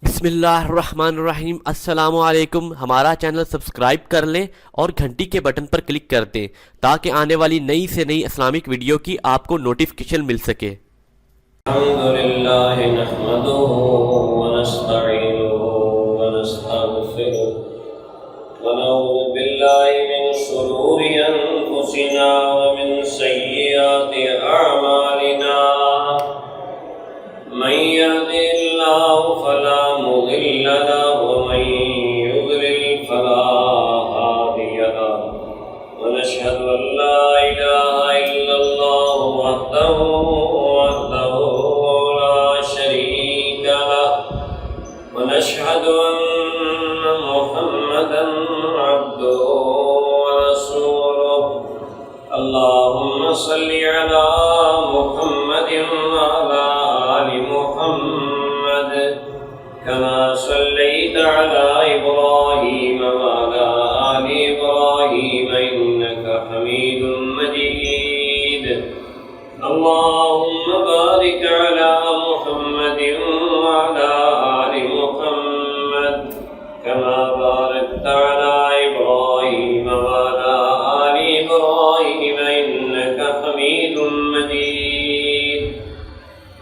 بسم اللہ الرحمن الرحیم۔ السلام علیکم۔ ہمارا چینل سبسکرائب کر لیں اور گھنٹی کے بٹن پر کلک کر دیں تاکہ آنے والی نئی سے نئی اسلامک ویڈیو کی آپ کو نوٹیفیکیشن مل سکے۔ الحمدللہ نحمدہ ونستعینہ ونستغفرہ ونعوذ باللہ من شرور انفسنا ومن سیئات اعمالنا من يهده الله فلا مضل له ومن يضلل فلا هادي له ونشهد أن لا إله إلا الله وحده لا شريك له ونشهد أن محمدا عبده ورسوله اللهم صل على محمد وعلى آل محمد كما صليت على إبراهيم وعلى آل إبراهيم إنك حميد مجيد اللهم بارك على محمد وعلى آل محمد كما باركت على إبراهيم وعلى آل إبراهيم إنك حميد مجيد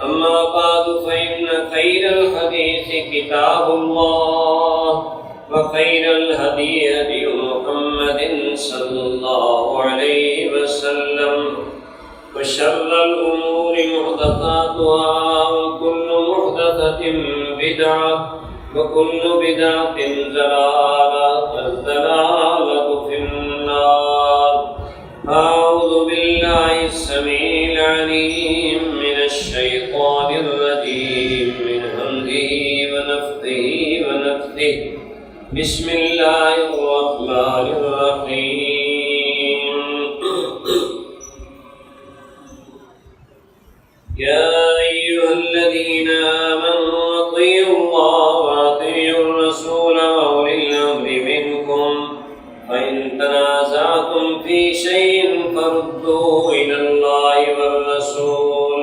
أما بعد فإن خير الحديث كتاب الله وخير الهدي هدي محمد صلى الله عليه وسلم وشر الأمور محدثاتها وكل محدثة بدعة وكل بدعة ضلالة الضلالة في النار أعوذ بالله السميع العليم من الشيطان الرجيم من همزه ونفثه ونفثه بسم الله الرحمن الرحيم يا أيها الذين آمنوا أطيعوا الله وأطيعوا الرسول وأولي الأمر منكم فإن تنازعتم في شيء فردوه إلى الله والرسول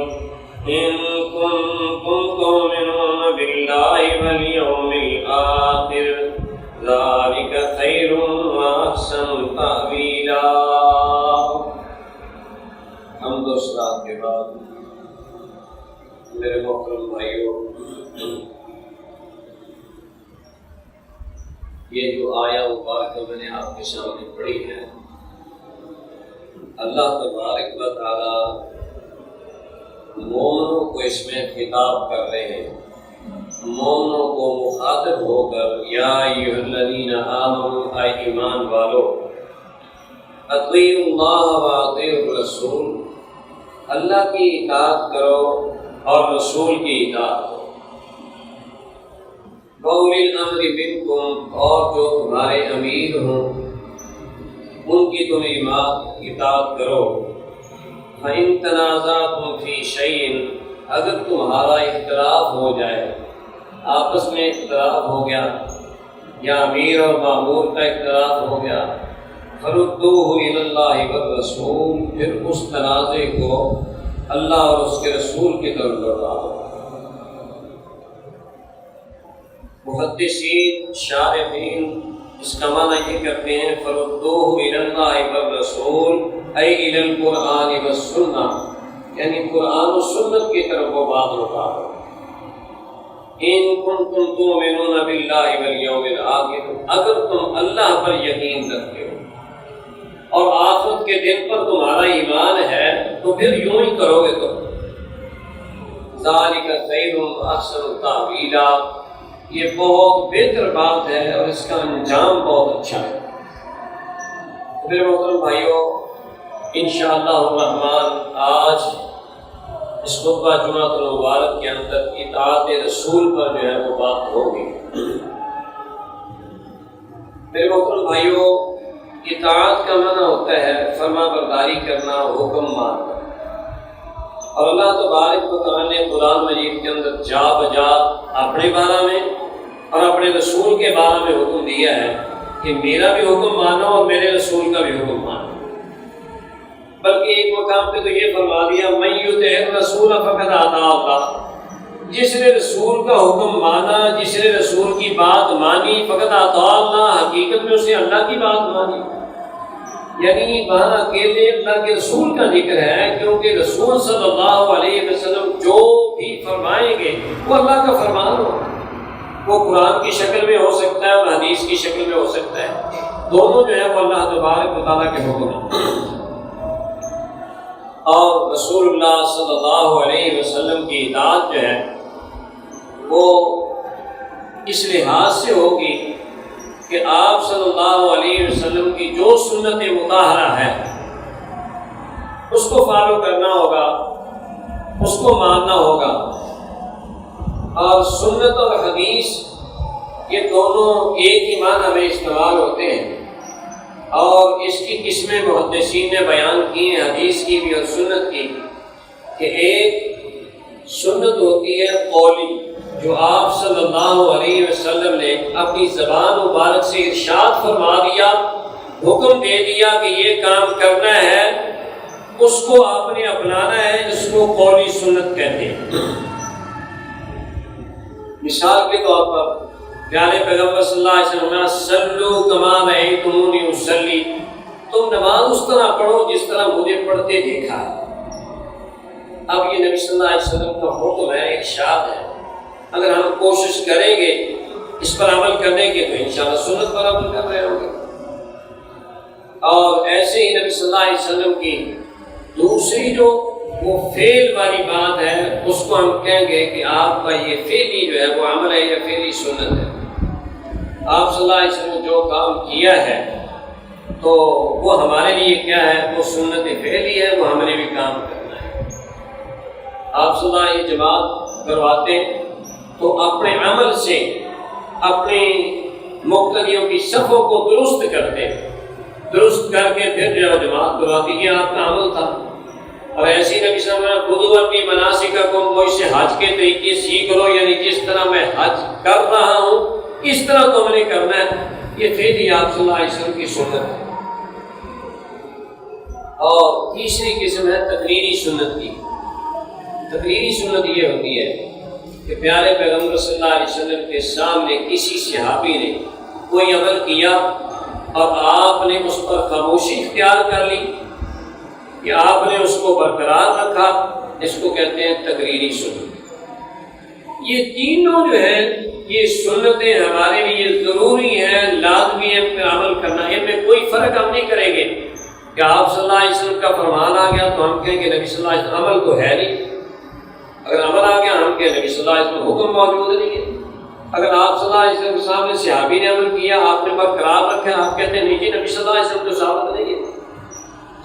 إن كنتم تؤمنون بالله واليوم الآخر ذلك خير وأحسن تأويلا۔ حمد و صلاۃ کے بعد میرے محترم بھائیوں، یہ جو آیا مبارکہ میں نے آپ کے سامنے پڑھی ہے، اللہ تبارک و تعالی مومنوں کو اس میں خطاب کر رہے ہیں، مومنوں کو مخاطب ہو کر یا ایھا الذین آمنوا، اے ایمان والو، اطیعوا اللہ و اطیعوا الرسول، اللہ کی اطاعت کرو اور رسول کی اطاعت کرو، وَأُولِي الْأَمْرِ مِنْكُمْ، اور جو تمہارے امیر ہوں ان کی تم اطاعت کرو، فَإِن تَنَازَعْتُمْ فِي شَيْءٍ، اگر تمہارا اختلاف ہو جائے، آپس میں اختلاف ہو گیا یا امیر اور مامور کا اختلاف ہو گیا، فَرُدُّوهُ إِلَى اللَّهِ وَالرَّسُولِ، پھر اس تنازع کو اللہ اور اس کے رسول کی طرف لوٹاؤ۔ محدثین شارحین اس کا معنی یہ کرتے ہیں فَرُدُّوهُ إِلَى اللَّهِ وَالرَّسُولِ أي إِلَى الْقُرْآنِ وَالسُّنَّةِ، یعنی قرآن و سنت کی طرف وہ بات لوٹاؤ۔ إِن كُنتُمْ تُؤْمِنُونَ بِاللَّهِ وَالْيَوْمِ الْآخِرِ، اگر تم اللہ پر یقین رکھتے ہو اور آخرت کے دن پر تمہارا ایمان ہے تو پھر یوں ہی کرو گے تو ذَلِكَ خَيْرٌ وَأَحْسَنُ تَأْوِيلًا، یہ بہت بہتر بات ہے اور اس کا انجام بہت اچھا ہے۔ میرے محترم بھائیوں، انشاءاللہ الرحمن آج اس خطبہ جمعۃ المبارک کے اندر اطاعت رسول پر جو ہے وہ بات ہوگی۔ میرے محترم بھائیوں، اطاعت کا معنی ہوتا ہے فرما برداری کرنا، حکم ماننا، اور اللہ تبارک و تعالیٰ نے قرآن مجید کے اندر جا بجا اپنے بارے میں اور اپنے رسول کے بارے میں حکم دیا ہے کہ میرا بھی حکم مانو اور میرے رسول کا بھی حکم مانو۔ بلکہ ایک مقام پہ تو یہ فرما دیا من یطع الرسول فقد اطاع اللہ، جس نے رسول کا حکم مانا، جس نے رسول کی بات مانی، فقط اطاع اللہ، حقیقت میں اس نے اللہ کی بات مانی۔ یعنی وہاں اکیلے اللہ کے رسول کا ذکر ہے، کیونکہ رسول صلی اللہ علیہ وسلم جو بھی فرمائیں گے وہ اللہ کا فرمان ہوگا۔ وہ قرآن کی شکل میں ہو سکتا ہے اور حدیث کی شکل میں ہو سکتا ہے، دونوں جو ہے وہ اللہ تبارک و تعالیٰ کے حکم ہیں۔ اور رسول اللہ صلی اللہ علیہ وسلم کی اطاعت جو ہے وہ اس لحاظ سے ہوگی کہ آپ صلی اللہ علیہ وسلم کی جو سنت مطہرہ ہے اس کو فالو کرنا ہوگا، اس کو ماننا ہوگا۔ اور سنت اور حدیث یہ دونوں ایک ہی معنی میں استعمال ہوتے ہیں، اور اس کی قسمیں محدثین نے بیان کی ہیں، حدیث کی بھی اور سنت کی، کہ ایک سنت ہوتی ہے قولی، جو آپ صلی اللہ علیہ وسلم نے اپنی زبان مبارک سے ارشاد فرما دیا، حکم دے دیا کہ یہ کام کرنا ہے، اس کو آپ نے اپنانا ہے، اس کو قولی سنت کہتے ہیں۔ مثال کے طور پر پیارے پیغمبر صلی اللہ علیہ وسلم، صلو کما رأیتمونی اصلی، تم نماز اس طرح پڑھو جس طرح مجھے پڑھتے دیکھا ہے۔ اب یہ نبی صلی اللہ علیہ وسلم کا حکم ہے، ارشاد ہے، اگر ہم کوشش کریں گے اس پر عمل کرنے کی تو انشاءاللہ سنت پر عمل کر رہے ہوں گے۔ اور ایسے ہی نبی صلی اللہ علیہ وسلم کی دوسری جو وہ فعل والی بات ہے، اس کو ہم کہیں گے کہ آپ کا یہ فعلی جو ہے وہ عمل ہے یا فعلی سنت ہے۔ آپ صلی اللہ علیہ وسلم نے جو کام کیا ہے تو وہ ہمارے لیے کیا ہے، وہ سنت فعلی ہے، وہ ہم نے بھی کام کرنا ہے۔ آپ صلی اللہ علیہ جماعت کرواتے تو اپنے عمل سے اپنی مقتدیوں کی صفوں کو درست کرتے، درست کر کے پھر جو جماعت کرواتی، یہ آپ کا عمل تھا۔ اور ایسی نبی صلی اللہ علیہ وسلم خود اپنی مناسککم، مجھ سے حج کے طریقے سیکھ لو، یعنی جس طرح میں حج کر رہا ہوں اس طرح تم نے کرنا ہے، یہ فعلی آپ صلی اللہ علیہ وسلم کی سنت ہے۔ اور تیسری قسم ہے تقریری سنت کی۔ تقریری سنت یہ ہوتی ہے کہ پیارے پیغمبر صلی اللہ علیہ وسلم کے سامنے کسی صحابی نے کوئی عمل کیا اور آپ نے اس پر خاموشی اختیار کر لی، کہ آپ نے اس کو برقرار رکھا، اس کو کہتے ہیں تقریری سنت۔ یہ تینوں جو ہے یہ سنتیں ہمارے لیے ضروری ہیں، لازمی ہے ان پر عمل کرنا، ان میں کوئی فرق ہم نہیں کریں گے کہ آپ صلی اللہ علیہ وسلم کا فرمان آ گیا تو ہم کہیں گے نبی صلی اللہ علیہ وسلم، عمل تو ہے نہیں۔ اگر عمل آ گیا ہم کہیں نبی صلی اللہ علیہ وسلم حکم موجود نہیں ہے۔ اگر آپ صلی اللہ علیہ وسلم کے سامنے صحابی نے عمل کیا، آپ نے برقرار رکھا، آپ کہتے ہیں نہیں جی نبی صلی اللہ علیہ وسلم تو ثابت نہیں ہے۔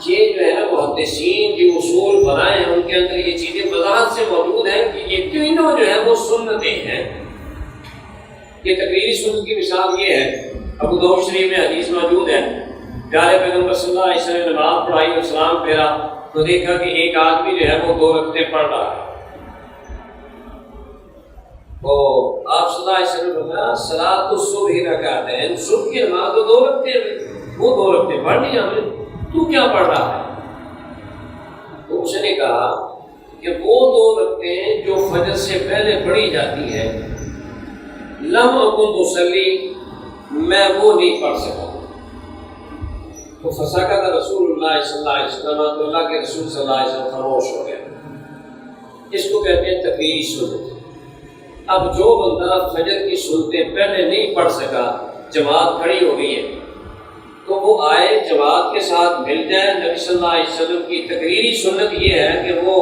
یہ جو ہے نا محدثین جو اصول بنائے ہیں ان کے اندر یہ چیزیں وضاحت سے موجود ہیں کہ یہ تینوں جو ہے وہ سنتیں ہیں۔ یہ تقریری سنت کی مثال یہ ہے، ابو داؤد شریف میں حدیث موجود ہے، پیارے پیغمبر صلی اللہ علیہ وسلم نے نماز پڑھائی اور سلام پھیرا تو دیکھا کہ ایک آدمی جو ہے وہ 2 رکعتیں پڑھ رہا ہے، تو آپ صلی اللہ علیہ وسلم نے فرمایا صلاۃ الصبح رکعتین، صبح کی نماز تو 2 رکعتیں ہیں، وہ 2 رکعتیں پڑھ لی ہم نے، تو کیا پڑھ رہا ہے؟ تو اس نے کہا کہ وہ 2 رکعتیں جو فجر سے پہلے پڑھی جاتی ہے، لم اکن اصلی، میں وہ نہیں پڑھ سکا۔ تو فسکت رسول اللہ صلی اللہ علیہ وسلم، تو اللہ کے رسول صلی اللہ علیہ وسلم خاموش ہو گئے۔ اس کو کہتے ہیں تقریری سنت۔ اب جو بندہ فجر کی سنتیں پہلے نہیں پڑھ سکا، جماعت کھڑی ہو گئی ہے، تو وہ آئے جماعت کے ساتھ مل جائے۔ نبی صلی اللہ علیہ وسلم کی تقریری سنت یہ ہے کہ وہ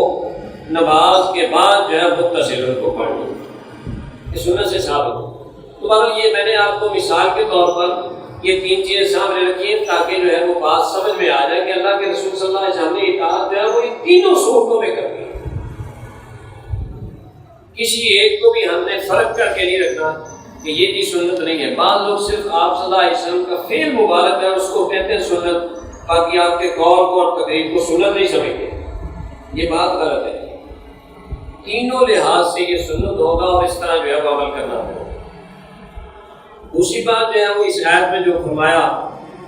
نماز کے بعد جو ہے متصل ان کو پڑھ لیں، یہ سنت سے ثابت ہو۔ تو بہرحال یہ میں نے آپ کو مثال کے طور پر یہ 3 چیزیں سامنے رکھی ہیں تاکہ جو ہے وہ بات سمجھ میں آ جائے کہ اللہ کے رسول صلی اللہ علیہ وسلم نے اطاعت جو ہے وہ ان تینوں صورتوں میں کرنی ہے۔ کسی ایک کو بھی ہم نے فرق کر کے نہیں رکھنا کہ یہ بھی سنت نہیں ہے۔ بعض لوگ صرف آپ صلی اللہ علیہ وسلم کا فعل مبارک ہے اس کو کہتے ہیں سنت، باقی آپ کے قول کو اور تقریر کو سنت نہیں سمجھتے، یہ بات غلط ہے۔ تینوں لحاظ سے یہ سنت ہوگا اور اس طرح جو ہے وہ عمل کرنا ہوگا۔ دوسری بات جو ہے وہ اس آیت میں جو فرمایا،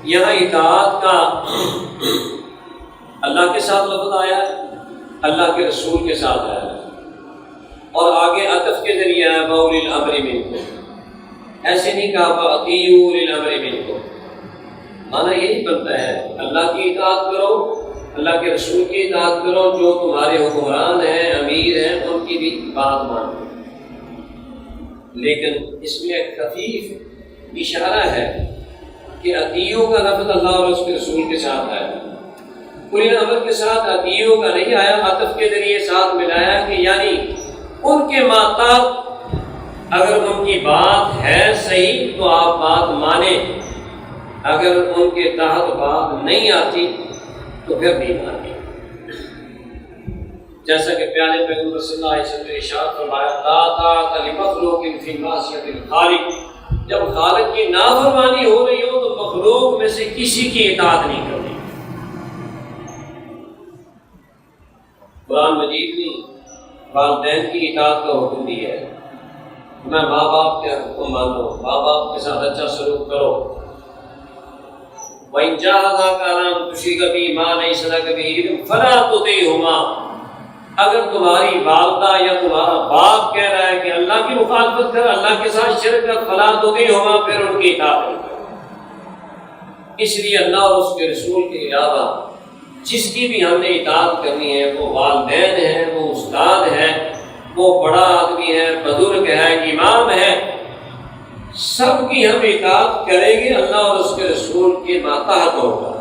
یہاں اطاعت کا اللہ کے ساتھ لفظ آیا ہے، اللہ کے رسول کے ساتھ آیا ہے، اور آگے عطف کے ذریعے ہے وَأُولِي الْأَمْرِ مِنْكُمْ، ایسے نہیں کہا فَأَطِیعُوا أُولِي الْأَمْرِ مِنْكُمْ، معنی یہی بنتا ہے اللہ کی اطاعت کرو، اللہ کے رسول کی اطاعت کرو، جو تمہارے حکمران ہیں، امیر ہیں، ان کی بھی بات مانو۔ لیکن اس میں ایک خفیف اشارہ ہے کہ اطیعوا کا لفظ اللہ اور اس کے رسول کے ساتھ ہے، اولی الامر کے ساتھ اطیعوا کا نہیں آیا، عطف کے ذریعے ساتھ ملایا کہ یعنی ان کے ماتحت اگر ان کی بات ہے صحیح تو آپ بات مانیں، اگر ان کے تحت بات نہیں آتی تو پھر نہیں مانیں۔ جیسا کہ پیارے پیغمبر صلی اللہ علیہ وسلم نے ارشاد فرمایا لا طاعۃ لمخلوق فی معصیۃ الخالق، جب خالق کی نافرمانی ہو رہی ہو تو مخلوق میں سے کسی کی اطاعت نہیں کرنی۔ قرآن مجید نے والدین کی اطاعت کا حکم دیا ہے، میں ماں باپ کے حکم مانو، ماں باپ کے ساتھ اچھا سلوک کرو۔ وَإِن جَاهَدَاكَ عَلَىٰ أَن تُشْرِكَ بِي مَا لَيْسَ لَكَ بِهِ عِلْمٌ فَلَا تُطِعْهُمَا، اگر تمہاری والدہ یا تمہارا باپ کہہ رہا ہے کہ اللہ کی مخالفت کر، اللہ کے ساتھ شرک کر، فَلَا تُطِعْهُمَا، پھر ان کی اطاعت نہیں کرو۔ اس لیے اللہ اور اس کے رسول کے علاوہ جس کی بھی ہم نے اطاعت کرنی ہے، وہ والدین ہیں، وہ استاد ہے، وہ بڑا آدمی ہے، بزرگ ہے، امام ہے، سب کی ہم اطاعت کریں گے اللہ اور اس کے رسول کے ماتحت ہوگا۔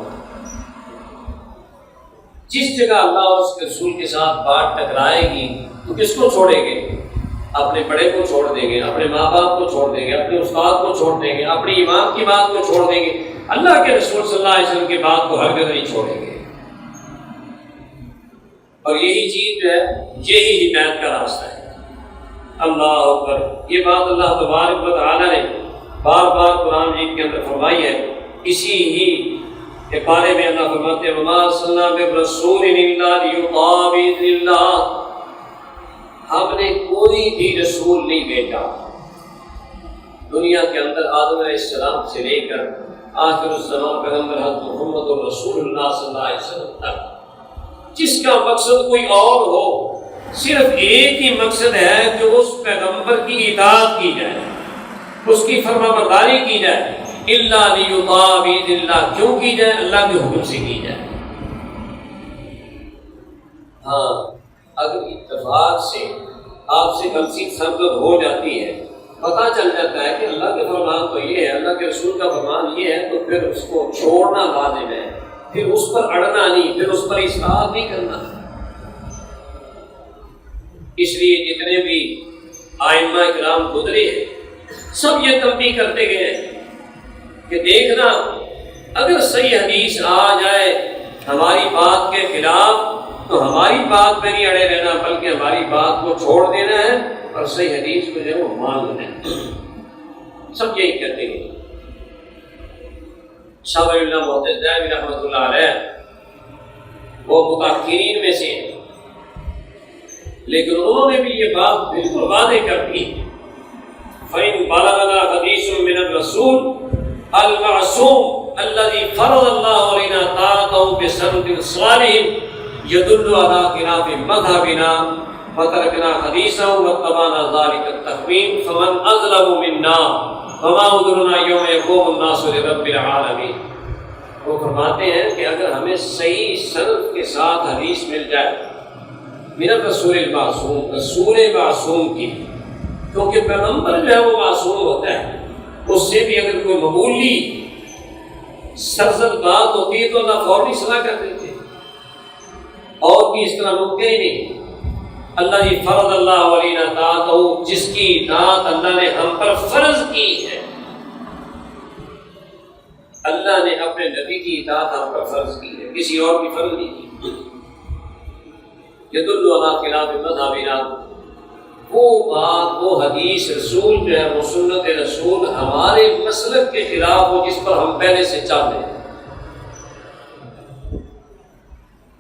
جس جگہ اللہ اور اس کے رسول کے ساتھ بات ٹکرائے گی تو کس کو چھوڑیں گے؟ اپنے بڑے کو چھوڑ دیں گے، اپنے ماں باپ کو چھوڑ دیں گے، اپنے استاد کو چھوڑ دیں گے، اپنی امام کی بات کو چھوڑ دیں گے، اللہ کے رسول صلی اللہ علیہ وسلم کی بات کو ہرگز نہیں چھوڑیں گے۔ اور یہی چیز جو ہے یہی ہدایت کا راستہ ہے۔ اللہ اکبر، یہ بات اللہ تبارک و تعالیٰ نے بار بار قرآن مجید کے اندر فرمائی ہے۔ اسی ہی کے بارے میں اللہ فرماتے ہیں وَمَا أَرْسَلْنَا مِن رَّسُولٍ إِلَّا لِيُطَاعَ بِإِذْنِ اللَّهِ، ہم نے کوئی بھی رسول نہیں بھیجا دنیا کے اندر آدم علیہ السلام سے لے کر آخر الزمان پیغمبر حضرت محمد رسول اللہ صلی اللہ علیہ وسلم تک، جس کا مقصد کوئی اور ہو، صرف ایک ہی مقصد ہے کہ اس پیغمبر کی اطاعت کی جائے، اس کی فرما برداری کی جائے۔ الا لیطاع باذن اللہ، کیوں کی جائے؟ اللہ کے حکم سے کی جائے۔ ہاں، اگر اتفاق سے آپ سے غلطی سرزد ہو جاتی ہے، پتہ چل جاتا ہے کہ اللہ کے فرمان تو یہ ہے، اللہ کے رسول کا فرمان یہ ہے، تو پھر اس کو چھوڑنا لازم ہے، پھر اس پر اڑنا نہیں، پھر اس پر اصرار نہیں کرنا۔ اس لیے جتنے بھی ائمہ کرام گزرے ہیں سب یہ تنبیہ کرتے گئے ہیں کہ دیکھنا اگر صحیح حدیث آ جائے ہماری بات کے خلاف تو ہماری بات پہ نہیں اڑے رہنا، بلکہ ہماری بات کو چھوڑ دینا ہے اور صحیح حدیث کو جو ہے وہ مان لینا ہے۔ سب یہی کہتے ہیں۔ شاہ ولی اللہ محدث دہلوی رحمۃ اللہ علیہ وہ متأخرین میں سے ہیں، لیکن انہوں نے بھی یہ بات بالکل واضح کر دی فَإِن بَلَغَنَا حَدِيثٌ مِّنَ الرَّسُولِ الْمَعْصُومِ الَّذِي فَرَضَ اللَّهُ عَلَيْنَا طَاعَتَهُ بِسَنَدٍ صَالِحٍ يَدُلُّ عَلَىٰ خِلَافِ مَذْهَبِنَا وَتَرَكْنَا حَدِيثَهُ وَاتَّبَعْنَا ذَلِكَ التَّخْمِينَ فَمَنْ أَظْلَمُ مِنَّا وَمَا عُذْرُنَا يَوْمَ يَقُومُ النَّاسُ لِرَبِّ الْعَالَمِينَ۔ وہ فرماتے ہیں کہ اگر ہمیں صحیح سند کے ساتھ حدیث مل جائے من الرسول المعصوم، رسول معصوم کی، کیونکہ پیغمبر جو ہے وہ معصوم ہوتا ہے، اس سے بھی اگر کوئی معمولی سرزد بات ہوتی ہے تو اللہ فوری اصلاح کر دیتے، اور بھی اس طرح ممکن ہی نہیں۔ اللہ جی فرض اللہ علینا طاعتہ، جس کی اطاعت اللہ نے ہم پر فرض کی ہے، اللہ نے اپنے نبی کی اطاعت ہم پر فرض کی ہے، کسی اور کی فرض نہیں کی۔ یدل علی خلاف مذہبنا، وہ بات، وہ حدیث رسول جو ہے، وہ سنت رسول ہمارے مسلک کے خلاف ہو جس پر ہم پہلے سے چل رہے ہیں،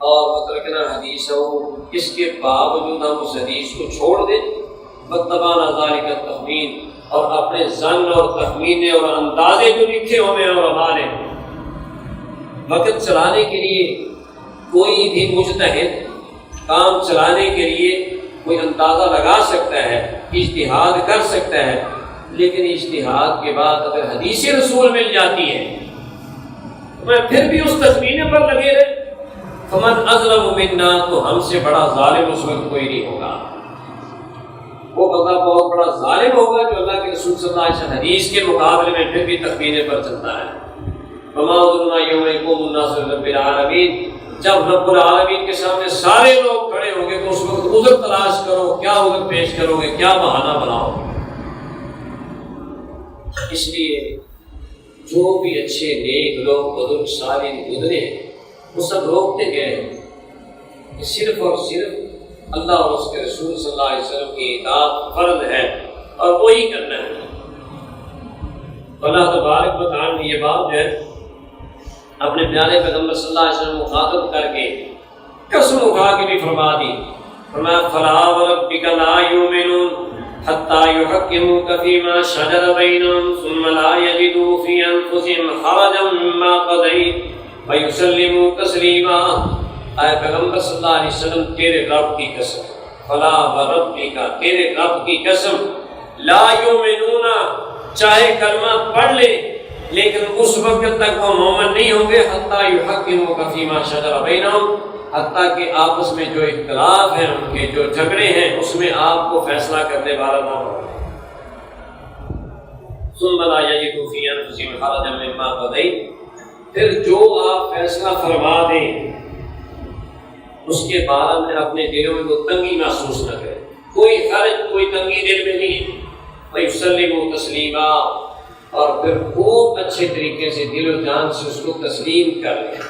اور مترکنا حدیث ہو، اس کے باوجود ہم اس حدیث کو چھوڑ دیں، واتبعنا ذلک التخمین، اور اپنے ظن اور تخمینے اور اندازے جو لکھے ہوئے اور ہمارے وقت چلانے کے لیے کوئی بھی مجتہد کام چلانے کے لیے کوئی اندازہ لگا سکتا ہے، اجتہاد کر سکتا ہے، لیکن اجتہاد کے بعد اگر حدیث رسول مل جاتی ہے تو میں پھر بھی اس تخمینے پر لگے رہے، فمن اظلم منا، تو ہم سے بڑا ظالم اس وقت کوئی نہیں ہوگا۔ وہ بندہ بہت بڑا ظالم ہوگا جو اللہ کے رسول صلی اللہ علیہ وسلم حدیث کے مقابلے میں پھر بھی تخمینے پر چلتا ہے۔ وما ظلم یوم یقوم الناس لرب العالمین، جب رب العالمین کے سامنے سارے لوگ کھڑے ہوں گے تو اس وقت عذر تلاش کرو، کیا عذر پیش کرو گے، کیا بہانہ بناؤ گے۔ اس لیے جو بھی اچھے نیک لوگ بزرگ صالحین گزرے وہ سب روکتے گئے کہ صرف اور صرف اللہ اور اس کے رسول صلی اللہ علیہ وسلم کی اطاعت فرض ہے اور وہی کرنا ہے۔ اللہ تبارک و تعالیٰ نے یہ بات جو ہے اپنے پیارے پیغمبر صلی اللہ علیہ وسلم مخاطب کر کے قسم اٹھا کے بھی فرما دی، فرمایا فلا وربک لا یؤمنون حتی یحکموک فیما شجر بینہم ثم لا یجدوا فی انفسہم حرجا مما قضیت ویسلموا تسلیما۔ اے پیغمبر صلی اللہ علیہ وسلم تیرے رب کی قسم، فلا وربک، تیرے رب کی قسم، لا یؤمنون، چاہے کلمہ پڑھ لے لیکن اس وقت تک وہ مومن نہیں ہوں گے، حتی یحکموک فیما شجر بینہم، حتیٰ کہ آپس میں جو اختلاف ہیں، ان کے جو جھگڑے ہیں، اس میں آپ کو فیصلہ کرنے والا نہ ہو۔ ثم لا یجدوا فی انفسہم حرجا مما قضیت، پھر جو آپ فیصلہ فرما دیں اس کے بارے میں اپنے دلوں میں وہ تنگی محسوس نہ کریں، کوئی حرج، کوئی تنگی دل میں نہیں ہے۔ وَيُسَلِّمُوا تَسْلِيمًا، اور پھر خوب اچھے طریقے سے دل و جان سے اس کو تسلیم کر لیں۔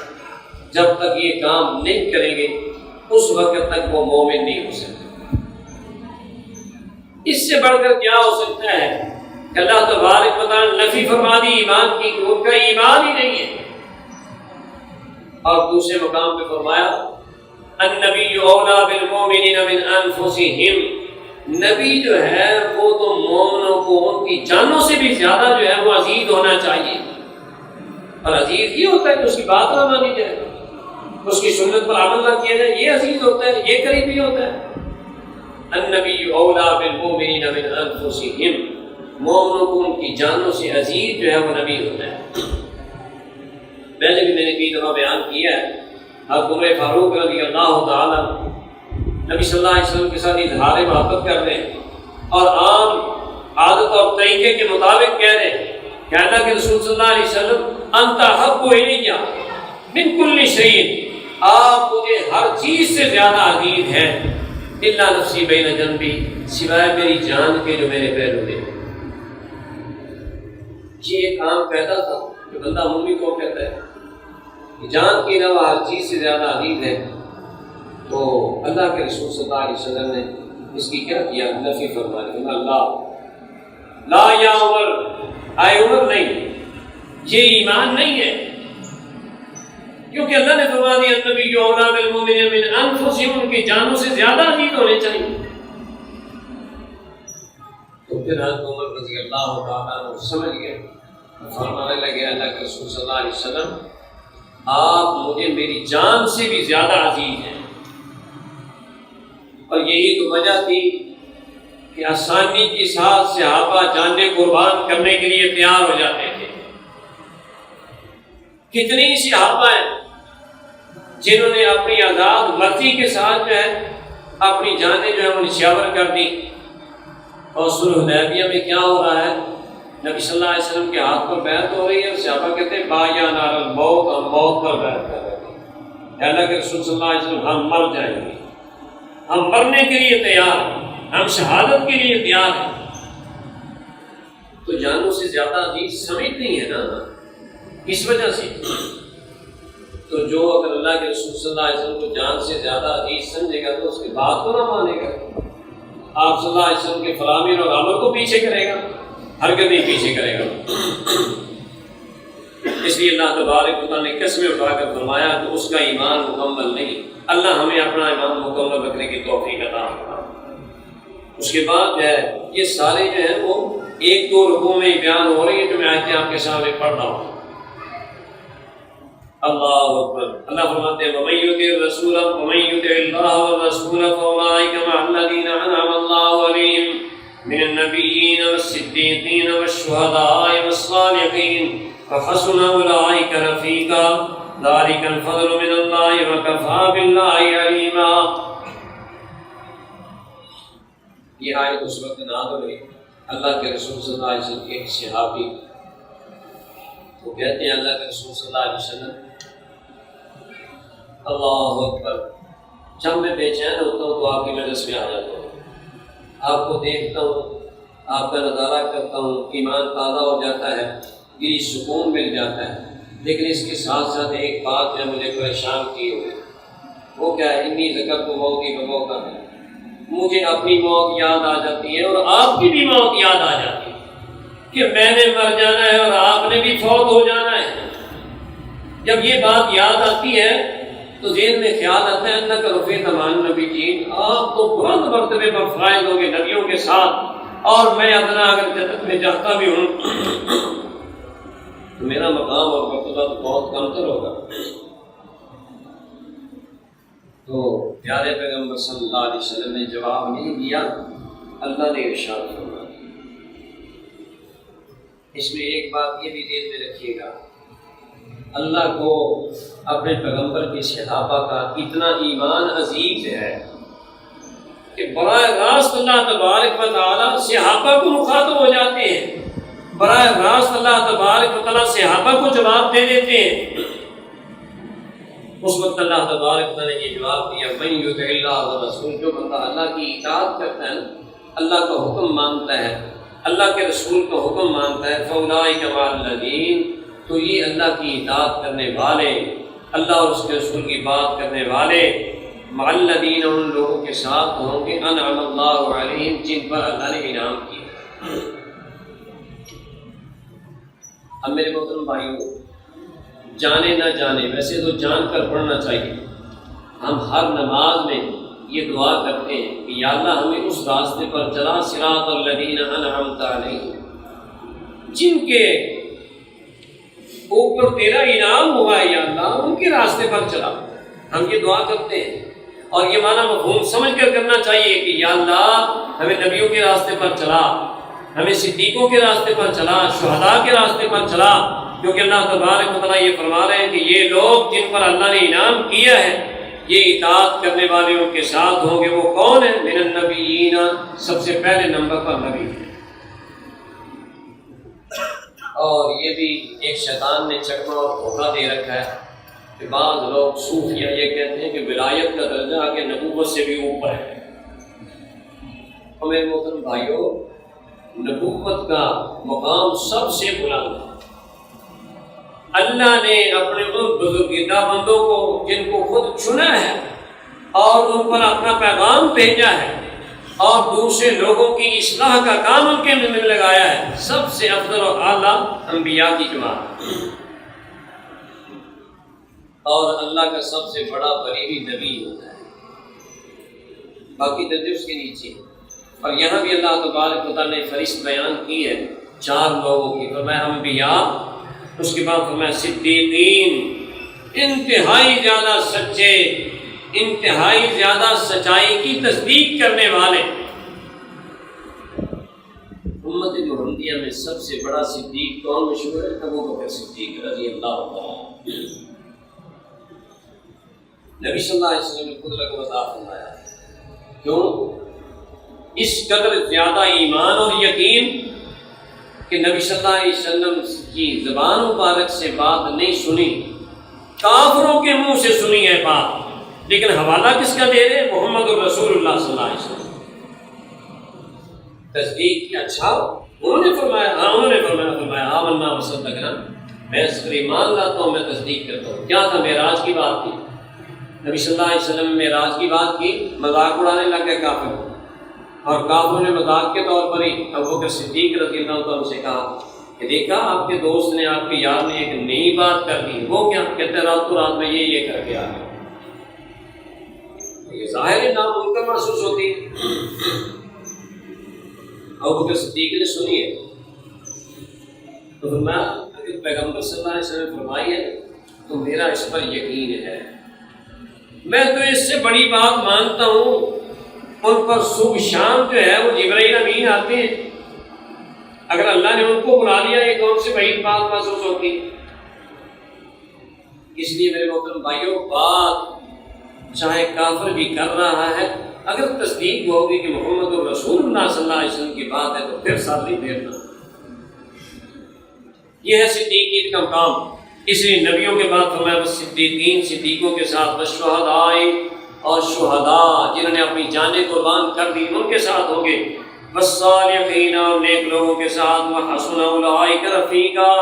جب تک یہ کام نہیں کریں گے اس وقت تک وہ مومن نہیں ہو سکتے۔ اس سے بڑھ کر کیا ہو سکتا ہے کہ اللہ تبارک و تعالیٰ نفی فرما دی ایمان کی، ان کا ایمان ہی نہیں ہے۔ اور دوسرے مقام پہ فرمایا النبی اولیٰ بالمؤمنین من انفسہم، نبی جو ہے وہ تو مومنوں کو ان کی جانوں سے بھی زیادہ جو ہے وہ عزیز ہونا چاہیے، اور عزیز یہ ہوتا ہے کہ اس کی بات نہ مانی جائے، اس کی سنت پر عمل نہ کیا جائے، یہ عزیز ہوتا ہے، یہ قریبی ہوتا ہے۔ النبی اولیٰ بالمؤمنین من انفسہم، مومنوں کو ان کی جانوں سے عزیز جو ہے وہ نبی ہوتا ہے۔ پہلے بھی میں نے کئی دفعہ بیان کیا ہے، حضرت عمر فاروق رضی اللہ تعالیٰ نبی صلی اللہ علیہ وسلم کے ساتھ اظہار محبت کر رہے ہیں اور عام عادت اور طریقے کے مطابق کہہ رہے ہیں کہ اللہ کے رسول صلی اللہ علیہ وسلم انت احب الیہ من کل شیء، آپ مجھے ہر چیز سے زیادہ عزیز ہیں، الا نفسی بین جنبی، سوائے میری جان کے جو میرے پہلو میں۔ یہ ایک عام قاعدہ تھا کہ بندہ مومن کو کہتا ہے کہ جان کے علاوہ ہر چیز سے زیادہ عزیز ہے، تو اللہ کے رسول صلی اللہ علیہ وسلم نے اس کی کیا کیا؟ نفی فرما دی، اللہ لا یا عمر، اے عمر نہیں، یہ ایمان نہیں ہے، کیونکہ اللہ نے فرما دیا النبی اولیٰ بالمؤمنین من انفسہم، ان کی جانوں سے زیادہ عزیز ہونے چاہیے۔ تو پھر حضرت عمر رضی اللہ تعالیٰ عنہ سمجھ گئے، فرمانے لگے اللہ کے رسول صلی اللہ علیہ وسلم آپ مجھے میری جان سے بھی زیادہ عزیز ہیں۔ اور یہی تو وجہ تھی کہ آسانی کے ساتھ صحابہ جانیں قربان کرنے کے لیے تیار ہو جاتے تھے۔ کتنی صحابہ ہیں جنہوں نے اپنی آزاد مرضی کے ساتھ جو ہے اپنی جانیں جو ہے وہ نشاور کر دی۔ اور صلح حدیبیہ میں کیا ہو رہا ہے؟ نبی صلی اللہ علیہ وسلم کے ہاتھ پر بیعت ہو رہی ہے اور صحابہ کہتے ہیں بایعنا علی الموت، ہم موت پر بیعت کر رہے ہیں۔ اللہ کے رسول صلی اللہ علیہ وسلم ہم مر جائیں گے، ہم مرنے کے لیے تیار ہیں، ہم شہادت کے لیے تیار ہیں۔ تو جانوں سے زیادہ عزیز سمجھ نہیں ہے نا، اس وجہ سے تو جو اگر اللہ کے رسول صلی اللہ علیہ وسلم کو جان سے زیادہ عزیز سمجھے گا تو اس کی بات کو نہ مانے گا، آپ صلی اللہ علیہ وسلم کے فرامین اور عمل کو پیچھے کرے گا، حرکت نہیں پیچھے کرے گا۔ اس لیے اللہ تبارک و تعالیٰ نے قسمیں اٹھا کر فرمایا کہ اس کا ایمان مکمل نہیں۔ اللہ ہمیں اپنا ایمان مکمل رکھنے کی توفیق عطا فرمائے۔ اس کے بعد جو ہے یہ سارے جو ہیں وہ ایک دو رکوع میں بیان ہو رہی ہے جو میں آیتیں آپ کے سامنے پڑھ رہا ہوں۔ اللہ اکبر. اللہ فرماتے ہیں وَمَن يُطِعِ الرَّسُولَ وَمَن يُطِعِ اللَّهَ وَالرَّسُولَ فَأُولَٰئِكَ مَعَ الَّذِينَ أَنْعَمَ اللَّهُ عَلَيْهِم مِّنَ النَّبِيِّينَ وَالصِّدِّيقِينَ وَالشُّهَدَاءِ وَالصَّالِحِينَ وَحَسُنَ أُولَٰئِكَ رَفِيقًا ذَٰلِكَ الْفَضْلُ مِنَ اللَّهِ وَكَفَىٰ بِاللَّهِ عَلِيمًا. یہ آیت اس وقت نازل ہوئی. اللہ کے رسول صلی اللہ علیہ وسلم کے ایک صحابی وہ کہتے ہیں اللہ کے رسول صلی اللہ علیہ وسلم اللہ اکبر، جب میں بے چین ہوتا ہوں تو آپ کی مجلس میں آ جاتا ہوں، آپ کو دیکھتا ہوں، آپ کا نظارہ کرتا ہوں، ایمان تازہ ہو جاتا ہے، دلی سکون مل جاتا ہے. لیکن اس کے ساتھ ساتھ ایک بات جو مجھے پریشان کی ہوئی، وہ کیا ہے؟ انی ذکر کو موت کی بمو کا ہے، مجھے اپنی موت یاد آ جاتی ہے اور آپ کی بھی موت یاد آ جاتی ہے کہ میں نے مر جانا ہے اور آپ نے بھی فوت ہو جانا ہے. جب یہ بات یاد آتی ہے تو ذہن میں خیال آتا ہے اللہ کا رفیق امان نبی جی، آپ تو بلند مرتبے پر فائز ہوں گے نبیوں کے ساتھ، اور میں ادنا اگر جنت میں جاتا بھی ہوں تو میرا مقام اور مرتبہ تو بہت کمتر ہوگا. تو پیارے پیغمبر صلی اللہ علیہ وسلم نے جواب نہیں دیا. اللہ نے ارشاد فرمایا. اس میں ایک بات یہ بھی ذہن میں رکھیے گا، اللہ کو اپنے پیغمبر کے صحابہ کا اتنا ایمان عزیز ہے کہ براہ راست اللہ تبارک و تعالیٰ صحابہ کو مخاطب ہو جاتے ہیں، براہ راست اللہ تبارک و تعالیٰ صحابہ کو جواب دے دیتے ہیں. اس وقت اللہ تبارک و تعالیٰ نے یہ جواب دیا من یطع اللہ والرسول، جو بندہ اللہ کی اطاعت کرتا ہے، اللہ کا حکم مانتا ہے، اللہ کے رسول کا حکم مانتا ہے، فاولئک مع الذین، تو یہ اللہ کی اطاعت کرنے والے، اللہ اور اس کے رسول کی بات کرنے والے، مع الذین، ان لوگوں کے ساتھ ہوں گے انعم اللہ علیہم، جن پر اللہ نے انعام کیا. اب میرے محترم بھائیوں، جانے نہ جانے، ویسے تو جان کر پڑھنا چاہیے. ہم ہر نماز میں یہ دعا کرتے ہیں کہ یا اللہ ہمیں اس راستے پر چلا صراط الذین انعمت علیہم، جن کے اوپر تیرا انعام ہوا ہے، یا اللہ ان کے راستے پر چلا. ہم یہ دعا کرتے ہیں اور یہ معنی مفہوم سمجھ کر کرنا چاہیے کہ یا اللہ ہمیں نبیوں کے راستے پر چلا، ہمیں صدیقوں کے راستے پر چلا، شہداء کے راستے پر چلا، کیونکہ اللہ تبارک و تعالیٰ یہ فرما رہے ہیں کہ یہ لوگ جن پر اللہ نے انعام کیا ہے، یہ اطاعت کرنے والے ان کے ساتھ ہوں گے. وہ کون ہیں؟ من النبیین، سب سے پہلے نمبر پر نبی. اور یہ بھی ایک شیطان نے چکما اور دھوکہ دے رکھا ہے کہ بعض لوگ صوفیہ یہ کہتے ہیں کہ ولایت کا درجہ آگے نبوت سے بھی اوپر ہے. اور میرے محترم بھائیوں، نبوت کا مقام سب سے بلند ہے. اللہ نے اپنے ان بزرگیدہ بندوں کو جن کو خود چنا ہے اور ان پر اپنا پیغام بھیجا ہے اور دوسرے لوگوں کی اصلاح کا کام ان کے میں لگایا ہے، سب سے افضل اور اعلیٰ انبیاء کی جماعت، اور اللہ کا سب سے بڑا قریبی نبی ہوتا ہے، باقی درجے اس کے نیچے. اور یہاں بھی اللہ تبارک و تعالیٰ نے فہرست بیان کی ہے 4 لوگوں کی. فرمایا انبیاء، اس کے بعد فرمایا صدیقین، انتہائی زیادہ سچے، انتہائی زیادہ سچائی کی تصدیق کرنے والے. امت محمدیہ میں سب سے بڑا صدیق کون مشہور ہے؟ ابوبکر صدیق رضی اللہ عنہ. نبی صلی اللہ علیہ وسلم نے خود کو بتا فرمایا. کیوں؟ اس قدر زیادہ ایمان اور یقین کہ نبی صلی اللہ علیہ وسلم کی زبان مبارک سے بات نہیں سنی، کافروں کے منہ سے سنی ہے بات، لیکن حوالہ کس کا دے رہے؟ محمد الرسول اللہ صلی اللہ علیہ وسلم. تصدیق کی. اچھا انہوں نے فرمایا، ہاں انہوں نے فرمایا آمنا وصدقنا، میں اس پر ایمان لاتا ہوں، میں تصدیق کرتا ہوں. کیا تھا؟ معراج کی بات کی. نبی صلی اللہ علیہ وسلم نے معراج کی بات کی، مذاق اڑانے لگ گئے کافر، اور کافروں نے مذاق کے طور پر ہی ابوبکر صدیق رضی اللہ عنہ سے کہا کہ دیکھا آپ کے دوست نے، آپ کے یار نے ایک نئی بات کر دی. وہ کیا کہتے ہیں؟ رات کو رات میں یہ کر کے آ گیا. یہ ظاہر ہے ناممکن محسوس ہوتی ہے. ابوبکر صدیق نے سنی ہے تو فرمایا اگر پیغمبر صلی اللہ علیہ وسلم نے فرمائی ہے تو میرا اس پر یقین ہے۔ میں تو اس سے بڑی بات مانتا ہوں، ان پر صبح شام جو ہے وہ جبرائیل امین آتے ہیں، اگر اللہ نے ان کو بلا لیا یہ کون سی بڑی بات محسوس ہوتی ہے؟ اس لیے میرے محترم بھائیوں، بات چاہے کافر بھی کر رہا ہے، اگر تصدیق ہوگی کہ محمد رسول اللہ صلی اللہ علیہ وسلم کی بات ہے تو پھر ساتھ نہیں پھیرنا۔ یہ ہے صدیقین کا کام۔ اس لیے نبیوں کے بعد فرمایا صدیقین، صدیقوں کے ساتھ، والشہداء، اور شہداء جنہوں نے اپنی جانیں قربان کر دی ان کے ساتھ ہوں گے، والصالحین، اور نیک لوگوں کے ساتھ، وحسن اولئک رفیقا،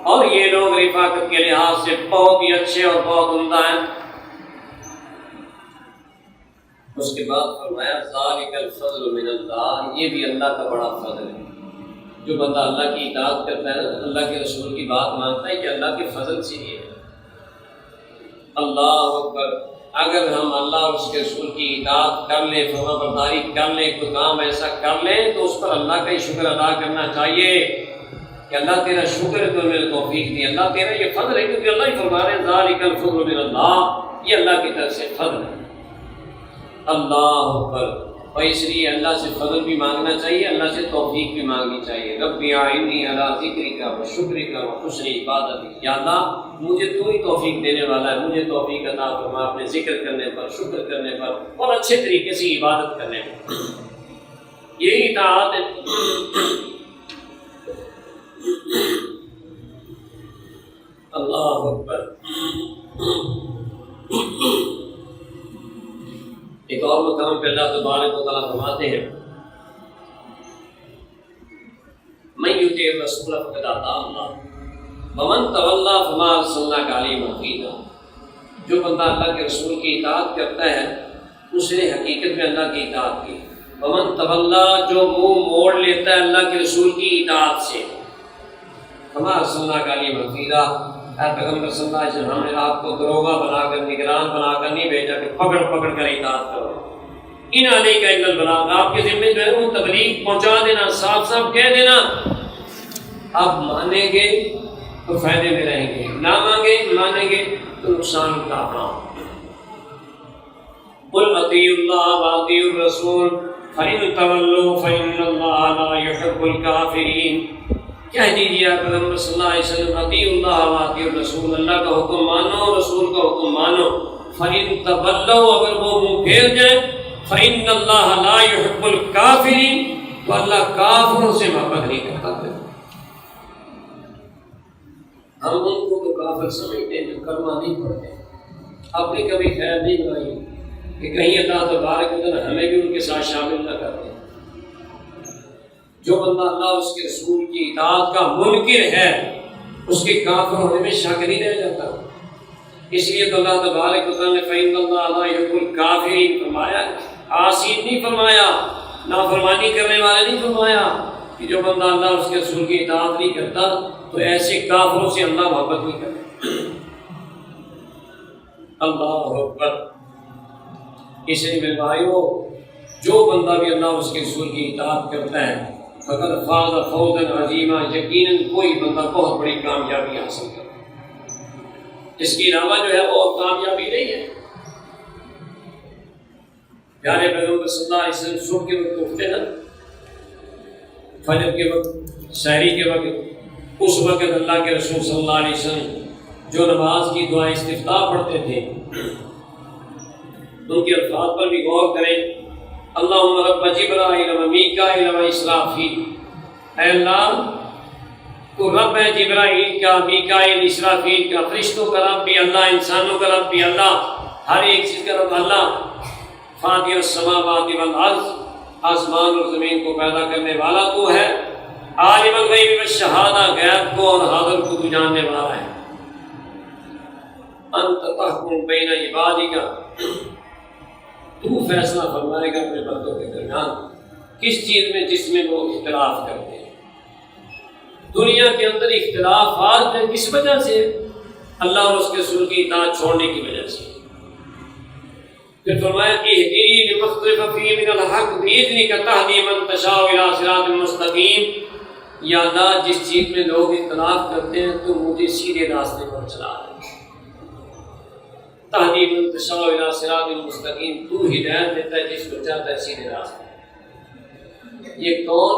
اور یہ لوگ رفاقت کے لحاظ سے بہت ہی اچھے اور بہت عمدہ ہیں۔ اس کے بعد فرمایا ذالک الفضل من اللہ، یہ بھی اللہ کا بڑا فضل ہے۔ جو بندہ اللہ کی اطاعت کرتا ہے نا، اللہ کے رسول کی بات مانتا ہے کہ اللہ کے فضل سے یہ ہے۔ اللہ اکبر، اگر ہم اللہ اور اس کے رسول کی اطاعت کر لیں، فرما برداری کر لیں، کوئی کام ایسا کر لیں تو اس پر اللہ کا ہی شکر ادا کرنا چاہیے کہ اللہ تیرا شکر ہے تو میرے توفیق دی، اللہ تیرا یہ فضل ہے، کیونکہ اللہ ہی فرما رہے ہیں ذالک الفضل من اللہ، یہ اللہ کی طرف سے فضل ہے۔ اللہ اکبر، اور اس لیے اللہ سے فضل بھی مانگنا چاہیے، اللہ سے توفیق بھی مانگنی چاہیے۔ رب اعنی علی ذکرک و شکرک و حسن عبادتک، یا اللہ مجھے تو ہی توفیق دینے والا ہے، مجھے توفیق عطا فرما اپنے ذکر کرنے پر، شکر کرنے پر، اور اچھے طریقے سے عبادت کرنے پر۔ یہی اطاعت ہے۔ اللہ اکبر۔ ایک اور مقام پہ اللہ تبارک و تعالیٰ فرماتے ہیں من یطع الرسول فقد اطاع اللہ ومن تولی فما ارسلناک علیہم حفیظا، جو بندہ اللہ کے رسول کی اطاعت کرتا ہے اس نے حقیقت میں اللہ کی اطاعت کی۔ ومن تولی، جو منہ موڑ لیتا ہے اللہ کے رسول کی اطاعت سے، فما ارسلناک علیہم حفیظا، اے پیغمبر صلی اللہ علیہ وسلم ہم نے آپ کو دروغہ بنا کر، نگران بنا کر نہیں بھیجا کہ پکڑ پکڑ کر اطاعت کرو۔ ان علیک الا البلاغ، آپ کے ذمہ جو ہے وہ تبلیغ پہنچا دینا، صاف صاف کہہ دینا۔ آپ مانیں گے تو فائدے میں رہیں گے، نہ مانیں گے تو نقصان کا کام۔ قل اطیعوا اللہ واطیعوا الرسول فإن تولوا فإن اللہ لا يحب الکافرین، کہہ دیجیے پیغمبر صلی اللہ علیہ وسلم اطیعوا اللہ واطیعوا الرسول، اللہ کا حکم مانو، رسول کا حکم مانو۔ فإن تولوا، اگر وہ منہ پھیر جائیں، فإن اللہ لا يحب الکافرین، تو اللہ کافروں سے محبت نہیں کرتا۔ ہم ان کو تو کافر سمجھتے ہیں جو کلمہ نہیں پڑھتے، اپنی کبھی خیر نہیں بنائی کہ کہیں اللہ تبارک و تعالیٰ ہمیں بھی ان کے ساتھ شامل نہ کر دیں۔ جو بندہ اللہ اور اس کے رسول کی اطاعت کا منکر ہے اس کے کافر ہونے میں شک نہیں رہ جاتا۔ اس لیے تو اللہ تبارک و تعالیٰ نے فإن اللہ لا يحب الکافرین فرمایا، عاصی نہیں فرمایا، نافرمانی کرنے والے نہیں فرمایا، کہ جو بندہ اللہ اور اس کے رسول کی اطاعت نہیں کرتا تو ایسے کافروں سے اللہ محبت نہیں کرتا۔ اللہ اکبر۔ اس لیے میرے بھائیو، جو بندہ بھی اللہ اور اس کے رسول کی اطاعت کرتا ہے فقد فاز فوزا عظیما، یقیناً کوئی بندہ بہت بڑی کامیابی حاصل کرتا ہے، اس کے علاوہ جو ہے وہ کامیابی نہیں ہے۔ پیارے پیغمبر صلی اللہ علیہ وسلم صبح کے وقت اٹھتے نا، فجر کے وقت، سحری کے وقت، اس وقت اللہ کے رسول صلی اللہ علیہ وسلم جو نماز کی دعائیں استفتاح پڑھتے تھے ان کے الفاظ پر بھی غور کریں۔ اللہم رب جبرائیل و میکائیل و اسرافیل، اے اللہ تو رب ہے جبرائیل کا، میکائیل، اسرافیل کا، فرشتوں کا رب بھی اللہ، انسانوں کا رب بھی اللہ، ہر ایک چیز کا رب اللہ۔ فاطر السماوات والارض، آسمان اور زمین کو پیدا کرنے والا تو ہے۔ عالم الغیب والشہادہ، غیب کو اور حاضر کو تو جاننے والا ہے۔ انت تحکم بین عبادک، تو فیصلہ فرمائے گا اپنے بندوں کے درمیان کس چیز میں جس میں وہ اختلاف کرتے ہیں۔ دنیا کے اندر اختلافات ہیں کس وجہ سے؟ اللہ اور اس کے رسول کی اطاعت چھوڑنے کی وجہ سے۔ پھر فرمایا کہ اهدنی لما اختلف فیہ من الحق بإذنک تہدی من تشاء إلی صراط مستقیم، یا اللہ جس چیز میں لوگ اختلاف کرتے ہیں تو مجھے سیدھے راستے پر چلا دے۔ تہدی من تشاء الی صراط مستقیم، تو ہدایت دیتا ہے جس کو چاہتا ہے سیدھے راستے۔ یہ کون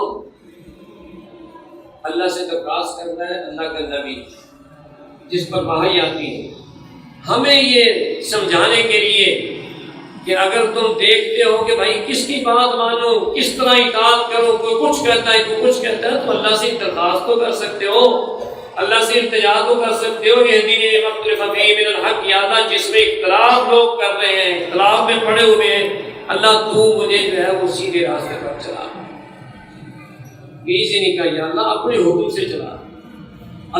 اللہ سے درخواست کرتا ہے؟ اللہ کا نبی جس پر وحی آتی ہے، ہمیں یہ سمجھانے کے لیے کہ اگر تم دیکھتے ہو کہ بھائی کس کی بات مانو، کس طرح اطاعت کرو، کوئی کچھ کہتا ہے کوئی کچھ کہتا ہے، تو اللہ سے درخواست تو کر سکتے ہو، اللہ سے التجا تو کر سکتے ہو۔ یہ دین مختلف فی من الحق یادہ، جس میں اختلاف لوگ کر رہے ہیں، اختلاف میں پڑے ہوئے ہیں، اللہ تو مجھے جو ہے وہ سیدھے راستے پر چلا، بیچ نہیں کہا، یا اللہ اپنے حکم سے چلا۔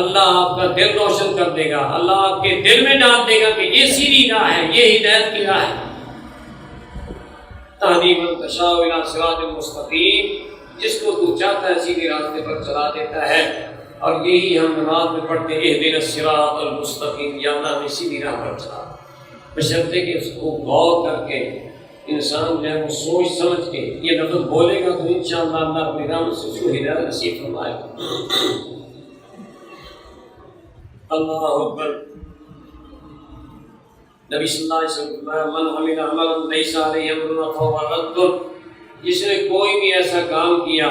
اللہ آپ کا دل روشن کر دے گا، اللہ آپ کے دل میں ڈال دے گا کہ یہ سیدھی راہ ہے، یہ ہدایت کی راہ ہے۔ تہدی من تشاء الی صراط مستقیم، جس کو تو چاہتا ہے سیدھے راستے پر چلا دیتا ہے۔ اور یہی ہم نماز میں پڑھتے ہیں، اہدنا الصراط المستقیم، یا اللہ ہمیں سیدھی راہ پر چلا، بشرطے کہ اس کو غور کر کے انسان جو ہے وہ سوچ سمجھ کے یہ لفظ بولے گا، تو انشاءاللہ اللہ اپنی رحمت سے اس کو ہدایت نصیب فرمائے گا۔ اللہ اکبر۔ نبی صلی اللہ علیہ وسلم من عمل عملا لیس علیہ امرنا فہو رد، جس نے کوئی بھی ایسا کام کیا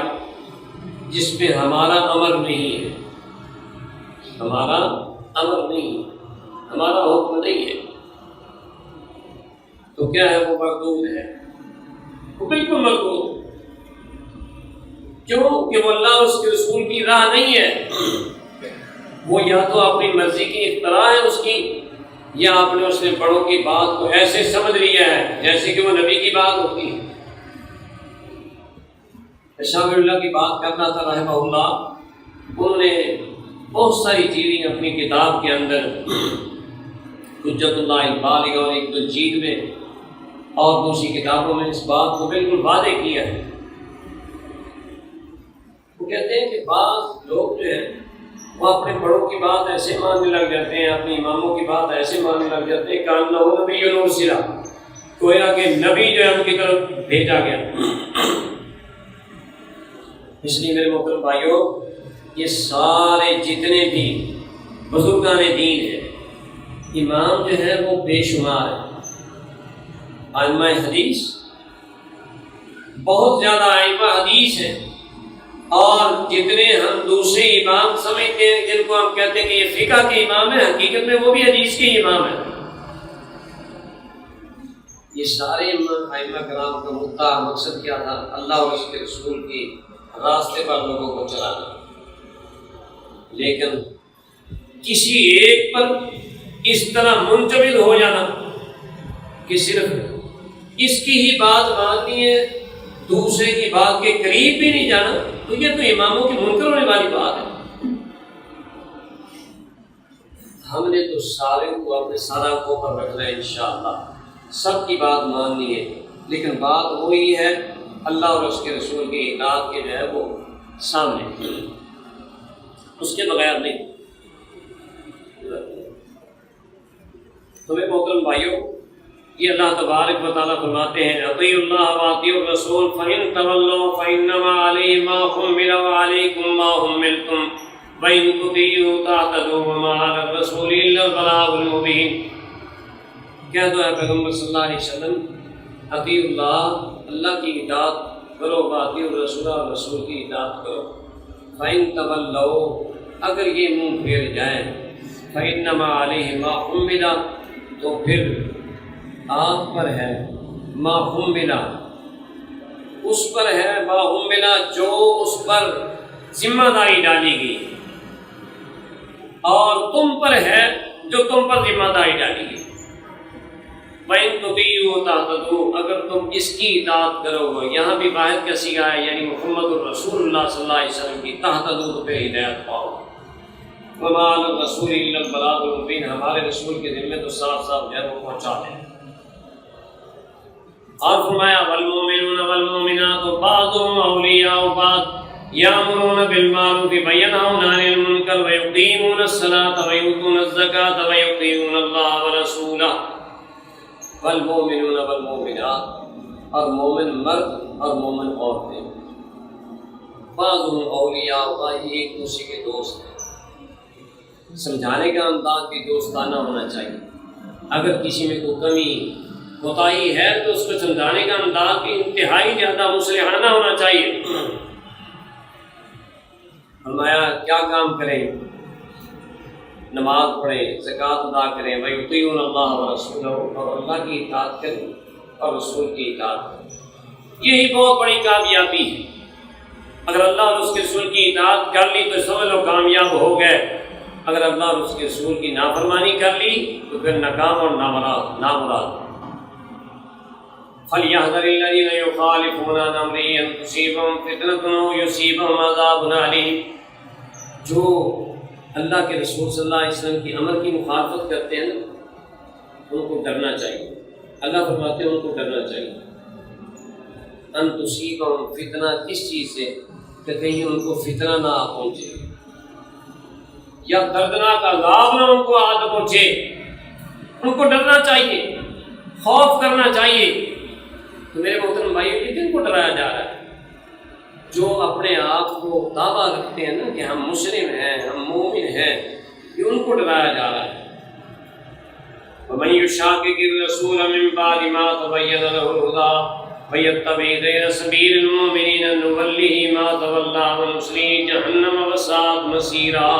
جس میں ہمارا امر نہیں ہے، ہمارا امر نہیں ہے، ہمارا حکم نہیں ہے، تو کیا ہے؟ وہ مردود ہے، وہ بالکل مردود۔ کیوں کہ وہ اللہ اور اس کے رسول کی راہ نہیں ہے، وہ یا تو اپنی مرضی کی اختراع ہے اس کی، یا آپ نے اس نے بڑوں کی بات کو ایسے سمجھ لیا ہے جیسے کہ وہ نبی کی بات ہوتی ہے۔ شاہ اللہ کی بات کرنا تھا رحمہ اللہ، انہوں نے بہت ساری چیزیں اپنی کتاب کے اندر حجت اللہ البالغہ اور ایک تنجید میں اور دوسری کتابوں میں اس بات کو بالکل واضح کیا ہے۔ وہ کہتے ہیں کہ بعض لوگ جو ہیں وہ اپنے بڑوں کی بات ایسے ماننے لگ جاتے ہیں، اپنی اماموں کی بات ایسے ماننے لگ جاتے ہیں کہ انہ نبی ارسل، گویا کہ نبی جو ہے ان کی طرف بھیجا گیا۔ اس لیے میرے محترم بھائیوں، یہ سارے جتنے بھی بزرگان دین ہیں، امام جو ہے وہ بے شمار ہیں، ائمہ حدیث بہت زیادہ ائمہ حدیث ہیں، اور جتنے ہم دوسرے امام سمجھتے ہیں جن کو ہم کہتے ہیں کہ یہ فقہ کے امام ہیں، حقیقت میں وہ بھی حدیث کے امام ہیں۔ یہ سارے ائمہ کرام کا مدعا مقصد کیا تھا؟ اللہ اور اس کے رسول کی راستے پر لوگوں کو چلانا، لیکن کسی ایک پر اس طرح منجمد ہو جانا کہ صرف اس کی ہی بات ماننی ہے، دوسرے کی بات کے قریب بھی نہیں جانا، تو یہ تو اماموں کی منکر ہونے والی بات ہے۔ ہم نے تو سارے کو اپنے سارا کو پر رکھنا ہے، انشاءاللہ سب کی بات ماننی ہے، لیکن بات وہی ہے اللہ اور اس کے رسول کی اطاعت کے جو ہے وہ سامنے، اس کے بغیر نہیں۔ تو میرے محترم بھائیوں، یہ اللہ تبارک و تعالیٰ فرماتے ہیں اطیعوا اللہ واطیعوا الرسول فإن تولوا فإنما علیہ ما حمل وعلیکم ما حملتم وإن تطیعوا تہتدوا وما علی الرسول الا البلاغ المبین۔ کہہ دو اے پیغمبر صلی اللہ علیہ وسلم، اطیعوا اللہ، اللہ کی اطاعت کرو، واطیعوا الرسول، اور رسول کی اطاعت کرو۔ فإن تولوا، اگر یہ منہ پھیر جائیں، فإنما علیہ ما حمل، تو پھر آپ پر ہے ما حمل، اس پر ہے ما حمل جو اس پر ذمہ داری ڈالی گئی، اور تم پر ہے جو تم پر ذمہ داری ڈالی گئی۔ وَإِن تُطِيعُوا تَهْتَدُوا، اگر تم اس کی اطاعت کرو گے، یہاں بھی واحد کا صیغہ ہے، یعنی محمد الرسول اللہ صلی اللہ علیہ وسلم کی، تَهْتَدُوا، تو پھر ہدایت پاؤ۔ وَمَا عَلَى الرَّسُولِ إِلَّا الْبَلَاغُ الْمُبِينُ، ہمارے رسول کے ذمے تو صاف صاف جو ہے وہ پہنچا دیں۔ اور فرمایا والمؤمنون والمؤمنات بعضهم اولیاء بعض یامرون بالمعروف وینہون عن المنکر ویقیمون الصلاۃ ویؤتون الزکاۃ ویطیعون اللہ ورسولہ۔ والمؤمنون والمؤمنات، اور مومن مرد اور مومن عورتیں، بعضهم اولیاء بعض، یہ ایک دوسرے کے دوست ہیں۔ سمجھانے کا انداز بھی دوستانہ ہونا چاہیے، اگر کسی میں کوئی کمی کوتاہی ہے تو اس کو سمجھانے کا انداز بھی انتہائی زیادہ مصلحانہ ہونا چاہیے۔ فرمایا کیا کام کریں؟ نماز پڑھیں، زکوٰۃ ادا کریں، وَيُطِيعُونَ اللَّهَ وَرَسُولَهُ، اور اللہ کی اطاعت کریں اور رسول کی اطاعت کریں۔ یہی بہت بڑی کامیابی ہے۔ اگر اللہ اور اس کے رسول کی اطاعت کر لی تو سمجھ لو کامیاب ہو گئے، اگر اللہ اور اس کے رسول کی نافرمانی کر لی تو پھر ناکام اور نامراد۔ فَلْيَحْذَرِ الَّذِينَ يُخَالِفُونَ عَنْ أَمْرِهِ أَن تُصِيبَهُمْ فِتْنَةٌ أَوْ يُصِيبَهُمْ عَذَابٌ أَلِيمٌ۔ جو اللہ کے رسول صلی اللہ علیہ وسلم کی امر کی مخالفت کرتے ہیں ان کو ڈرنا چاہیے۔ اللہ فرماتے ہیں ان کو ڈرنا چاہیے۔ ان تصیبہم فتنہ، کس چیز سے؟ کہ کہیں ان کو فتنہ نہ پہنچے یا دردناک عذاب نہ ان کو آ پہنچے۔ ان کو ڈرنا چاہیے، خوف کرنا چاہیے۔ تو میرے محترم بھائیو، یہ کن کو ڈرایا جا رہا ہے؟ جو اپنے آپ کو دعویٰ رکھتے ہیں نا کہ ہم مسلم ہیں، ہم مومن ہیں، یہ ان کو ڈرایا جا رہا ہے۔ وَمَن يُشَاقِقِ الرَّسُولَ مِن بَعْدِ مَا تَبَيَّنَ لَهُ الْهُدَىٰ وَيَتَّبِعْ غَيْرَ سَبِيلِ الْمُؤْمِنِينَ نُوَلِّهِ مَا تَوَلَّىٰ وَنُصْلِهِ جَهَنَّمَ وَسَاءَتْ مَصِيرًا۔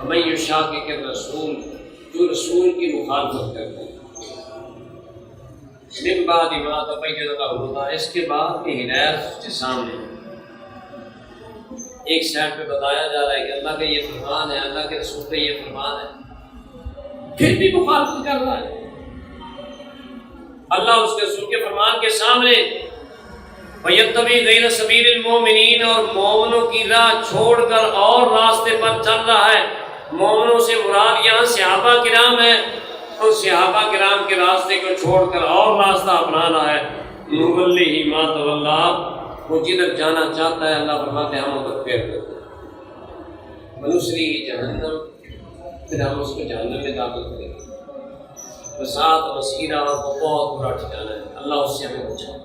وَمَن يُشَاقِقِ الرَّسُولَ، جو رسول کی مخالفت کرتے ہیں، من بعد ما تبین له الہدیٰ، اس کے بعد کہ ہدایت اس کے سامنے ہے۔ ایک سائڈ پہ بتایا جا رہا ہے کہ اللہ کا یہ فرمان ہے، اللہ کے رسول کا یہ فرمان ہے، پھر بھی مخالفت کر رہا ہے۔ اللہ اس کے رسول کے فرمان کے سامنے وَيَتَّبِعْ غَيْرَ سَبِيلِ الْمُؤْمِنِينَ، اور مومنوں کی راہ چھوڑ کر اور راستے پر چل رہا ہے۔ مومنوں سے مراد یہاں صحابہ کرام ہیں، اور صحابہ کرام کے راستے کو چھوڑ کر اور راستہ اپنانا ہے۔ نُوَلِّهِ مَا تَوَلَّىٰ، وہ جدھر جانا چاہتا ہے اللہ فرماتے ہیں ہم ادھر پھیر دیتے ہیں۔ وَنُصْلِهِ جَهَنَّمَ، پھر ہم اس کو جہنم میں داخل کریں گے۔ وَسَاءَتْ مَصِيرًا، اور وہ بہت برا ٹھکانہ ہے، اللہ اس سے ہمیں بچائے۔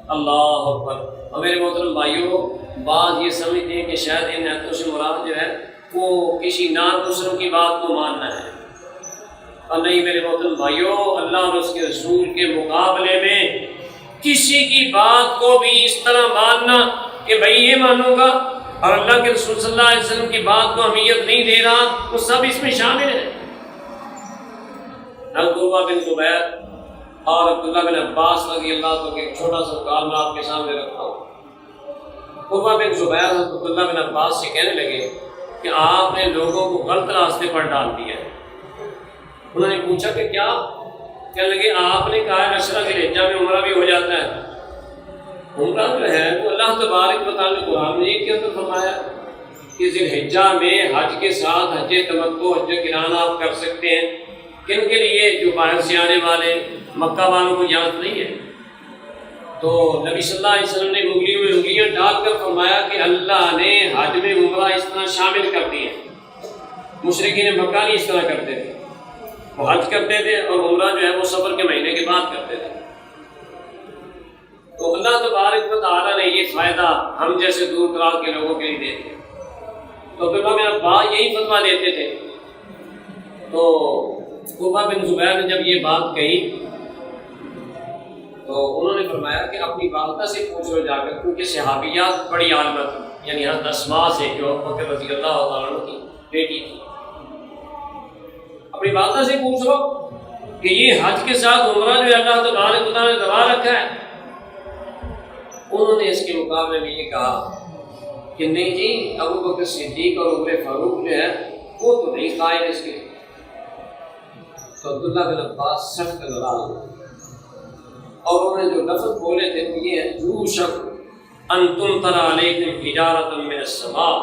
اللہ اکبر۔ اور میرے محترم بھائیوں، بعض یہ سمجھتے ہیں کہ شاید ان آیتوں سے مراد جو ہے وہ کسی نان مسلم کی بات کو ماننا ہے، اور نہیں میرے محترم بھائیوں، اللہ اور اس کے رسول کے مقابلے میں کسی کی بات کو بھی اس طرح ماننا کہ بھائی یہ مانوں گا اور اللہ کے رسول صلی اللہ علیہ وسلم کی بات کو اہمیت نہیں دے رہا، وہ سب اس میں شامل ہیں۔ عروہ بن زبیر اور عبداللہ بن عباس رضی اللہ عنہ کا ایک چھوٹا سا کال میں آپ کے سامنے رکھتا ہوں۔ عروہ بن زبیر اور عبداللہ بن عباس سے کہنے لگے کہ آپ نے لوگوں کو غلط راستے پر ڈال دیا ہے۔ انہوں نے پوچھا کہ کیا؟ کہنے لگے آپ نے کہا ہے عشرہ ذی الحجہ میں عمرہ بھی ہو جاتا ہے۔ عمرہ جو ہے تو اللہ تبارک و تعالیٰ نے قرآن مجید کے اندر فرمایا کہ ذی الحجہ میں حج کے ساتھ حج تمتع، حج قران آپ کر سکتے ہیں۔ کن کے لیے؟ جو باہر سے آنے والے مکہ والوں کو اجازت نہیں ہے۔ تو نبی صلی اللہ علیہ وسلم نے انگلیوں میں انگلیاں ڈال کر فرمایا کہ اللہ نے حج میں عمرہ اس طرح شامل کر دی ہے۔ مشرکین مکہ نہیں اس طرح کرتے تھے، وہ حج کرتے تھے اور عمرہ جو ہے وہ سفر کے مہینے کے بعد کرتے تھے۔ تو اللہ تبارک و تعالیٰ نے یہ فائدہ ہم جیسے دور دراز کے لوگوں کے لیے دے دیا۔ تو عبداللہ بن عباس یہی فتویٰ دیتے تھے۔ تو عروہ بن زبیر نے جب یہ بات کہی تو انہوں نے فرمایا کہ اپنی والدہ سے پوچھ لو جا کر، کیونکہ صحابیات بڑی عالمہ تھی، یعنی حضرت اسماء سے جو ابوبکر رضی اللہ عنہ کی بیٹی تھی، اپنی والدہ سے پوچھ لو کہ یہ حج کے ساتھ عمرہ جو اللہ تبارک و تعالیٰ نے دبا رکھا ہے۔ انہوں نے اس کے مقابلے میں یہ کہا کہ نہیں جی، ابوبکر صدیق اور عمر فاروق جو ہے وہ تو نہیں قائل اس کے۔ تو عبداللہ بن عباس سخت ناراض ہوئے اور انہوں نے جو لفظ بولے تھے وہ یہ ہے، یوشک ان تمطر علیکم حجارۃ من السماء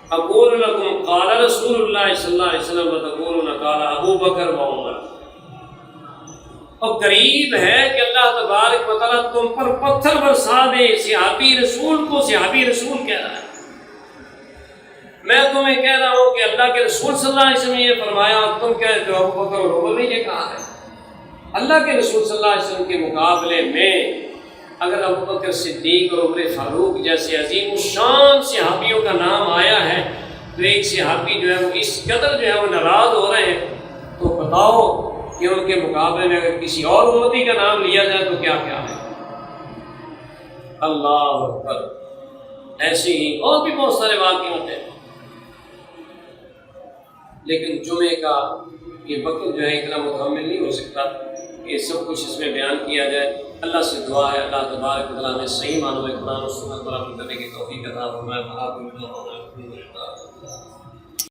اقول لکم قال رسول اللہ صلی اللہ علیہ وسلم وتقولون قال ابو بکر و عمر۔ اور قریب ہے کہ اللہ تبارک و تعالیٰ تم پر پتھر برسا دے۔ صحابی رسول کو صحابی رسول کہہ رہا ہے۔ میں تمہیں کہہ رہا ہوں کہ اللہ کے رسول صلی اللہ علیہ وسلم نے یہ فرمایا اور تم کہتے ہو ابو بکر اور عمر نے یہ کہا ہے۔ اللہ کے رسول صلی اللہ علیہ وسلم کے مقابلے میں اگر ابو بکر صدیق اور عمر فاروق جیسے عظیم الشان صحابیوں کا نام آیا ہے تو ایک صحابی جو ہے وہ اس قدر جو ہے وہ ناراض ہو رہے ہیں تو بتاؤ کہ ان کے مقابلے میں اگر کسی اور امتی کا نام لیا جائے تو کیا کیا ہے؟ اللہ اکبر۔ ایسے ہی اور بھی بہت سارے واقعات ہیں، لیکن جمعے کا یہ وقت جو ہے اتنا مکمل نہیں ہو سکتا کہ سب کچھ اس میں بیان کیا جائے۔ اللہ سے دعا ہے اللہ تبارک و تعالیٰ نے صحیح معنوں میں قرآن و سنت پر عمل کرنے کی توفیق عطا فرمائے۔